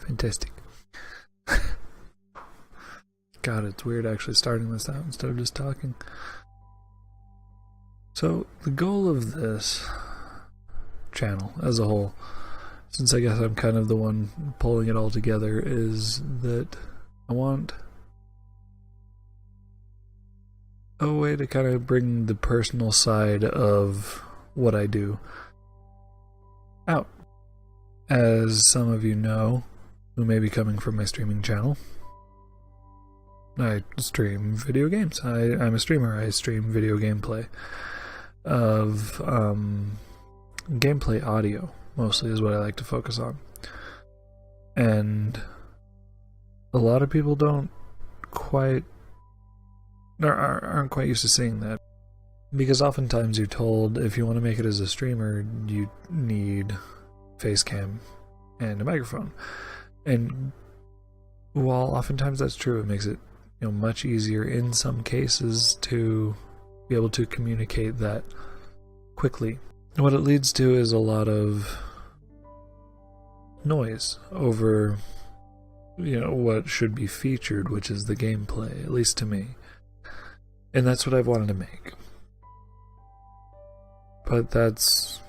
Fantastic. God, it's weird actually starting this out instead of just talking. So, the goal of this channel as a whole, since I guess I'm kind of the one pulling it all together, is that I want a way to kind of bring the personal side of what I do out. As some of you know, who may be coming from my streaming channel, I stream video games. I'm a streamer. I stream video gameplay of gameplay audio, mostly is what I like to focus on. And a lot of people don't quite aren't quite used to seeing that, because oftentimes you're told if you want to make it as a streamer, you need face cam and a microphone. And while oftentimes that's true, it makes it much easier in some cases to be able to communicate that quickly. And what it leads to is a lot of noise over what should be featured, which is the gameplay, at least to me. And that's what I've wanted to make. But that's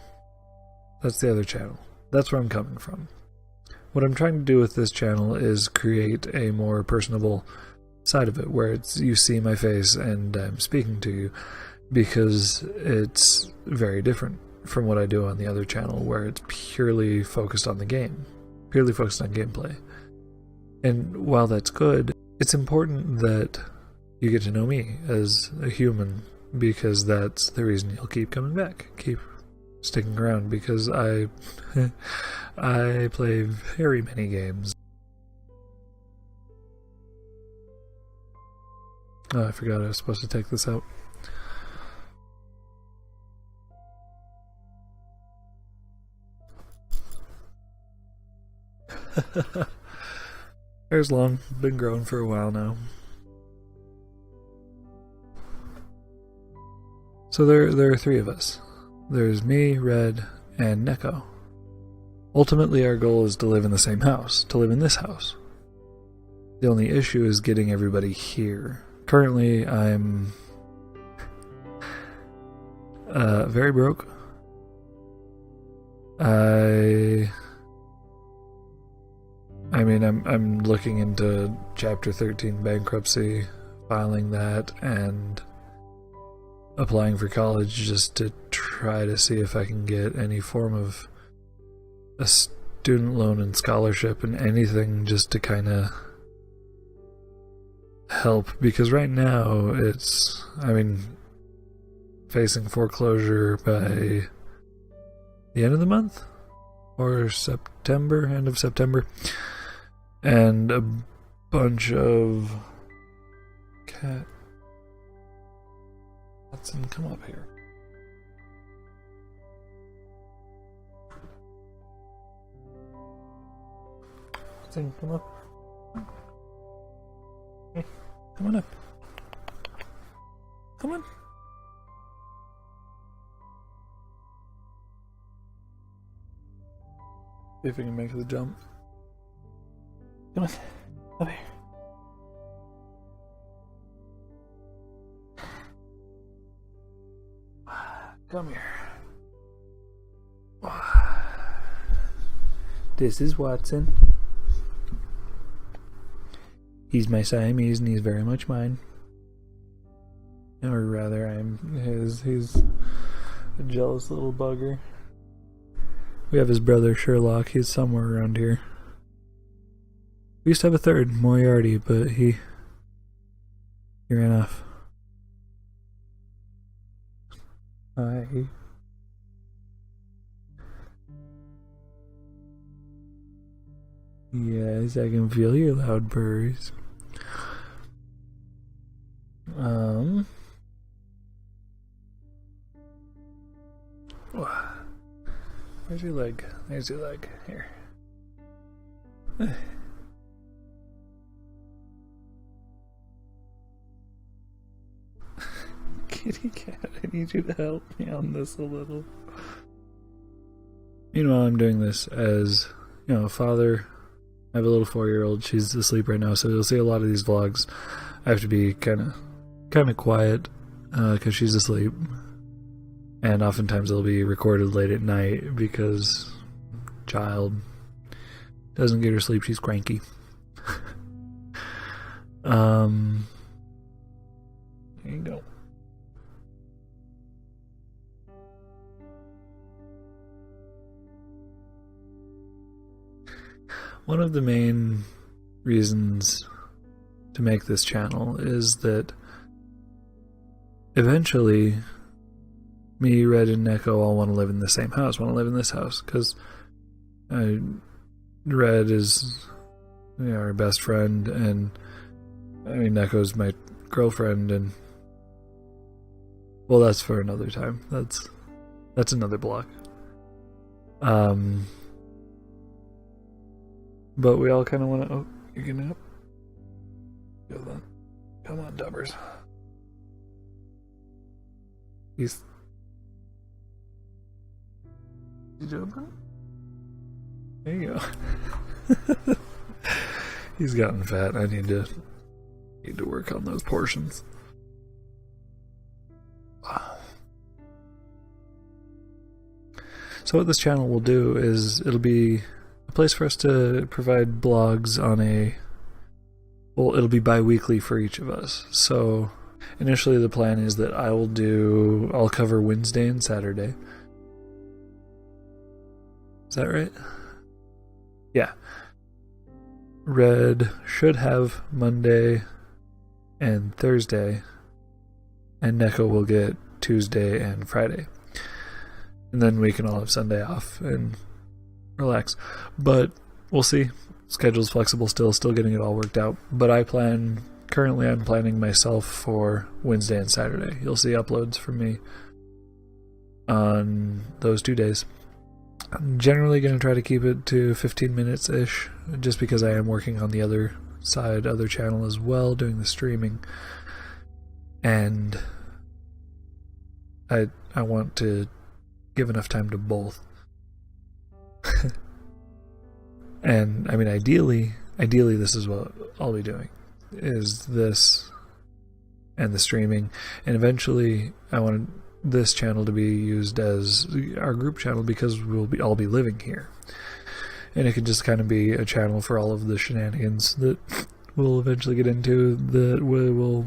the other channel. That's where I'm coming from. What I'm trying to do with this channel is create a more personable side of it, where you see my face and I'm speaking to you, because it's very different from what I do on the other channel, where it's purely focused on the game, purely focused on gameplay. And while that's good, it's important that you get to know me as a human, because that's the reason you'll keep coming back, keep sticking around, because I play very many games. Oh, I forgot I was supposed to take this out. Hair's long, been growing for a while now. So there are three of us. There's me, Red, and Neko. Ultimately, our goal is to live in the same house, to live in this house. The only issue is getting everybody here. Currently, I'm very broke. I mean, I'm looking into Chapter 13 bankruptcy, filing that, and applying for college just to try to see if I can get any form of a student loan and scholarship and anything, just to kind of help, because right now it's, facing foreclosure by the end of the month, or September, end of September, and a bunch of Hudson, come up here. Hudson, come up. Hey, come on up. Come on. See if we can make the jump. Come on, up here. Come here. This is Watson. He's my Siamese and he's very much mine. Or rather, I'm his. He's a jealous little bugger. We have his brother Sherlock. He's somewhere around here. We used to have a third, Moriarty, but he ran off. Hi. Yes, I can feel your loud purrs. Where's your leg? There's your leg. Here. Kitty cat, I need you to help me on this a little. Meanwhile, I'm doing this as, a father I have a little 4-year-old. She's asleep right now, so you'll see a lot of these vlogs. I have to be kind of quiet because she's asleep, and oftentimes they'll be recorded late at night because child doesn't get her sleep. She's cranky. There you go. One of the main reasons to make this channel is that eventually me, Red, and Neko all want to live in the same house, want to live in this house, because Red is our best friend, and I mean Neko's my girlfriend, and well, that's for another time. That's another block. But we all kind of want to. Oh, you're getting up? Go then. Come on, dubbers. He's jumping? There you go. He's gotten fat. I need to work on those portions. So what this channel will do is it'll be a place for us to provide blogs on it'll be bi-weekly for each of us. So initially the plan is that I'll cover Wednesday and Saturday. Is that right? Yeah. Red should have Monday and Thursday, and Neko will get Tuesday and Friday. And then we can all have Sunday off and relax. But we'll see. Schedule's flexible still getting it all worked out. But currently I'm planning myself for Wednesday and Saturday. You'll see uploads from me on those 2 days. I'm generally going to try to keep it to 15 minutes-ish, just because I am working on the other channel as well, doing the streaming. And I want to give enough time to both. And I mean, ideally this is what I'll be doing, is this and the streaming, and eventually I want this channel to be used as our group channel because we'll all be living here, and it could just kind of be a channel for all of the shenanigans that we'll eventually get into, that we will,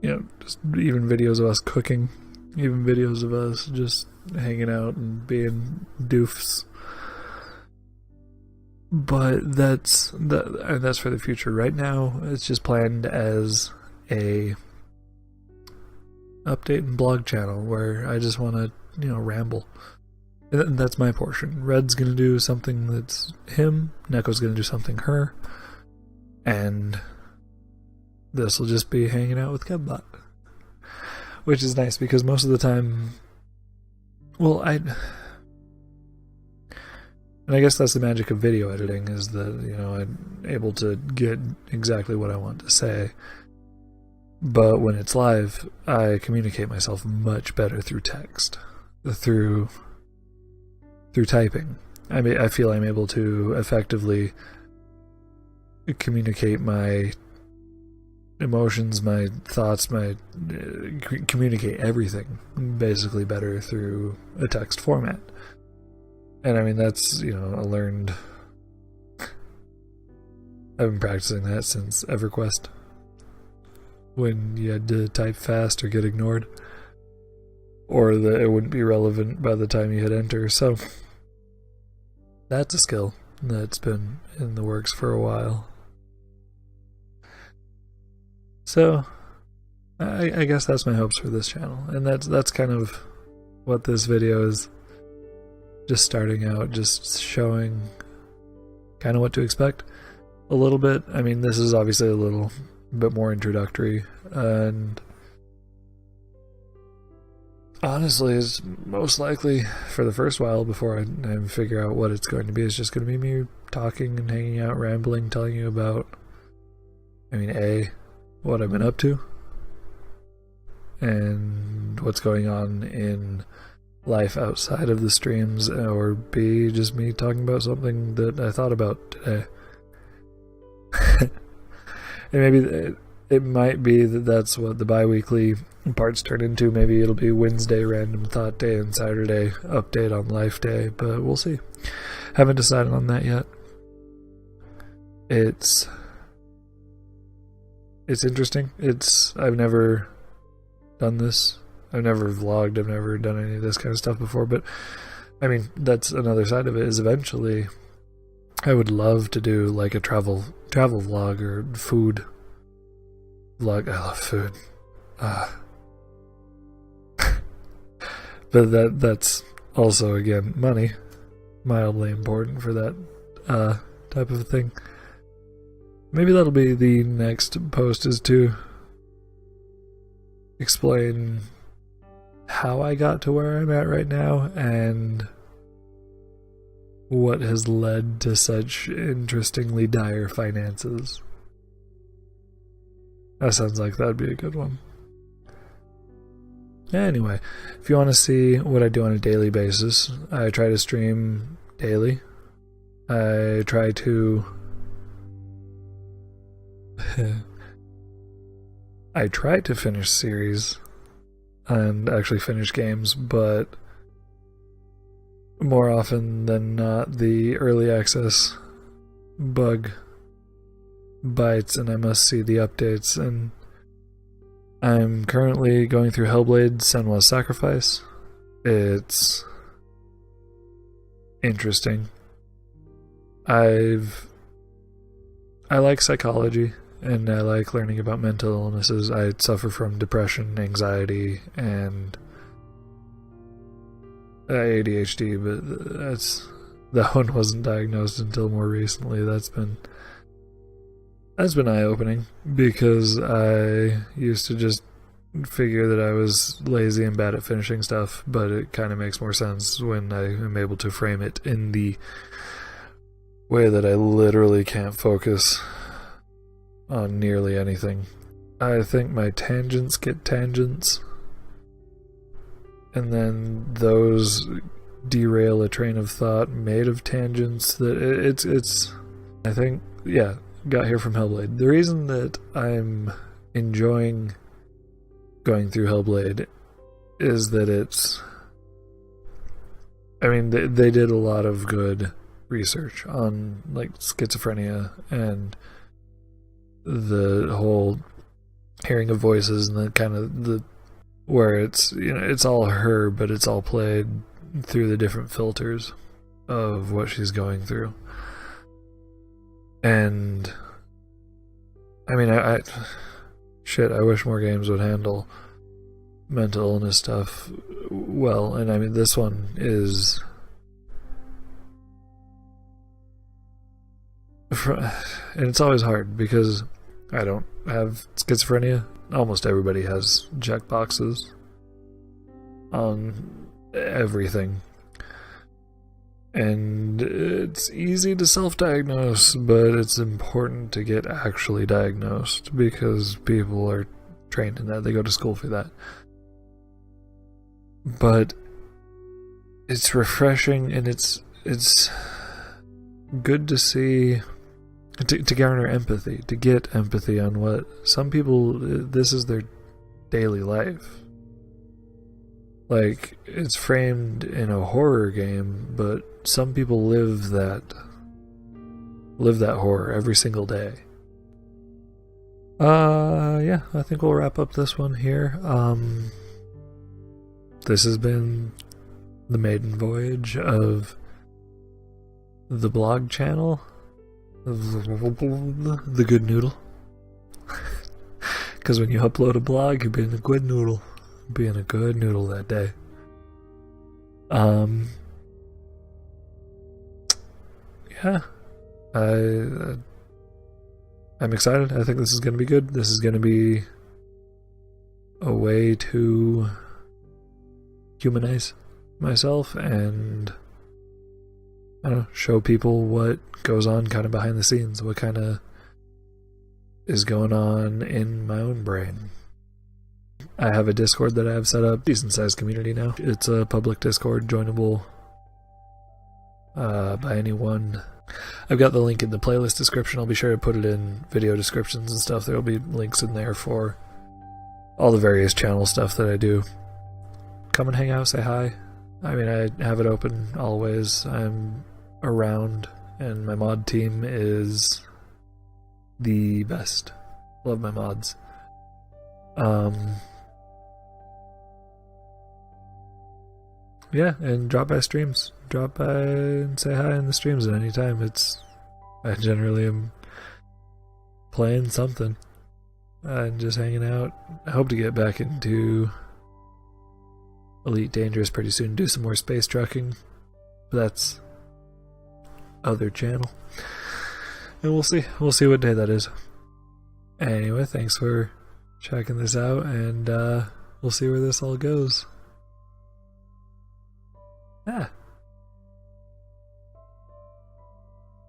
just even videos of us cooking, even videos of us just hanging out and being doofs. But that's for the future. Right now, it's just planned as a update and blog channel where I just want to, ramble. And that's my portion. Red's gonna do something that's him. Neko's gonna do something her. And this will just be hanging out with Kevbot, which is nice because most of the time, and I guess that's the magic of video editing, is that, I'm able to get exactly what I want to say. But when it's live, I communicate myself much better through text, through typing. I mean, I feel I'm able to effectively communicate my emotions, my thoughts, communicate everything basically better through a text format. And I mean, that's, I've been practicing that since EverQuest, when you had to type fast or get ignored, or that it wouldn't be relevant by the time you hit enter. So that's a skill that's been in the works for a while. So I guess that's my hopes for this channel, and that's kind of what this video is. Just starting out, just showing kind of what to expect a little bit. I mean, this is obviously a little bit more introductory, and honestly is most likely for the first while, before I figure out what it's going to be, it's just going to be me talking and hanging out, rambling, telling you about, what I've been up to and what's going on in life outside of the streams, or B, just me talking about something that I thought about today. And maybe it might be that that's what the bi-weekly parts turn into. Maybe it'll be Wednesday random thought day and Saturday update on life day, but we'll see. Haven't decided on that yet. It's interesting. I've never done this. I've never vlogged. I've never done any of this kind of stuff before, but I mean, that's another side of it, is eventually I would love to do like a travel vlog or food vlog. I love food. But that's also, again, money. Mildly important for that type of thing. Maybe that'll be the next post, is to explain how I got to where I'm at right now and what has led to such interestingly dire finances. That sounds like that'd be a good one. Anyway, if you want to see what I do on a daily basis, I try to stream daily. I try to finish series and actually finish games, but more often than not, the early access bug bites and I must see the updates. And I'm currently going through Hellblade: Senua's Sacrifice. It's interesting. I like psychology and I like learning about mental illnesses. I suffer from depression, anxiety, and ADHD, but that one wasn't diagnosed until more recently. That's been eye-opening, because I used to just figure that I was lazy and bad at finishing stuff, but it kind of makes more sense when I am able to frame it in the way that I literally can't focus on nearly anything. I think my tangents get tangents, and then those derail a train of thought made of tangents. That it's I think, yeah, got here from Hellblade. The reason that I'm enjoying going through Hellblade is that it's, I mean, they did a lot of good research on like schizophrenia and the whole hearing of voices, and the kind of the where it's, you know, it's all her, but it's all played through the different filters of what she's going through. And I mean, I wish more games would handle mental illness stuff well. And I mean, this one is, and it's always hard because I don't have schizophrenia. Almost everybody has checkboxes on everything. And it's easy to self-diagnose, but it's important to get actually diagnosed, because people are trained in that. They go to school for that. But it's refreshing, and it's good to see, to garner empathy, to get empathy on what some people, this is their daily life. Like, it's framed in a horror game, but some people live that horror every single day. Yeah, I think we'll wrap up this one here. This has been the maiden voyage of the blog channel, the Good Noodle. Because when you upload a blog, you're being a good noodle. Being a good noodle that day. Yeah, I'm excited. I think this is going to be good. This is going to be a way to humanize myself and, I don't know, show people what goes on kind of behind the scenes, what kind of is going on in my own brain. I have a Discord that I have set up, decent sized community now. It's a public Discord, joinable by anyone. I've got the link in the playlist description. I'll be sure to put it in video descriptions and stuff. There'll be links in there for all the various channel stuff that I do. Come and hang out, say hi. I mean, I have it open always. I'm around, and my mod team is the best. Love my mods. Yeah, and drop by streams. Drop by and say hi in the streams at any time. I generally am playing something and just hanging out. I hope to get back into Elite Dangerous pretty soon, do some more space trucking. But that's other channel. And we'll see. We'll see what day that is. Anyway, thanks for checking this out, and we'll see where this all goes. Ah.